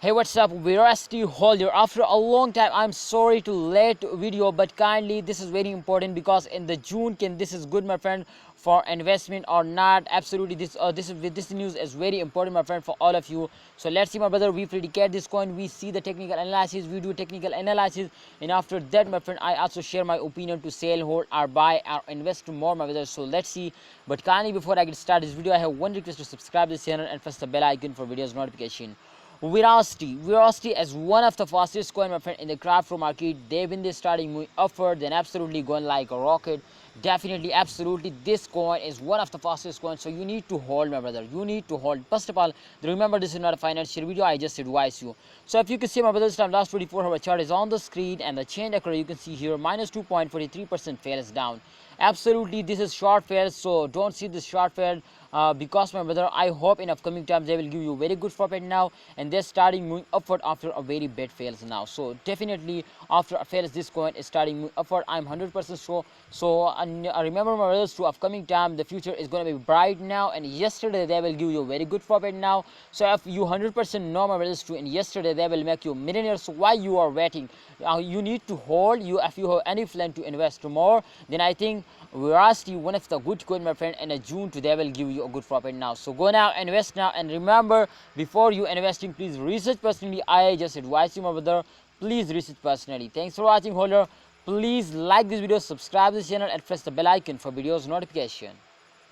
Hey, what's up? Verasity holder. After a long time, I'm sorry to late video, but kindly this is very important because in the June can this is good, my friend, for investment or not. Absolutely, this news is very important, my friend, for all of you. So let's see, my brother. We predicate this coin. We see the technical analysis. We do technical analysis, and after that, my friend, I also share my opinion to sell, hold, or buy, or invest more, my brother. So let's see. But kindly before I get started this video, I have one request to subscribe this channel and press the bell icon for videos notification. Verasity is one of the fastest coin, my friend, in the crypto market. They've been starting moving upward, then absolutely going like a rocket. Definitely, absolutely, this coin is one of the fastest coins. So you need to hold, my brother. You need to hold. First of all, remember this is not a financial video. I just advise you. So if you can see, my brother, this time last 24-hour chart is on the screen, and the chain occur you can see here minus 2.43% fails down. Absolutely, this is short fails, so don't see this short fail. Because, my brother, I hope in upcoming times they will give you very good profit now, and they're starting moving upward after a very bad fails now. So definitely after a fails, this coin is starting moving upward. I'm 100% sure. So remember, my brothers, to upcoming time the future is going to be bright now, and yesterday they will give you very good profit now. So if you 100% know, my brothers, to and yesterday they will make you millionaires. So why you are waiting? You need to hold. You if you have any plan to invest more, then I think Verasity, one of the good coin, my friend, in a June they will give you a good profit now. So go now, invest now, and remember, before you investing, please research personally. I just advise you, my brother, please research personally. Thanks for watching, holder. Please like this video, subscribe this channel, and press the bell icon for videos notification.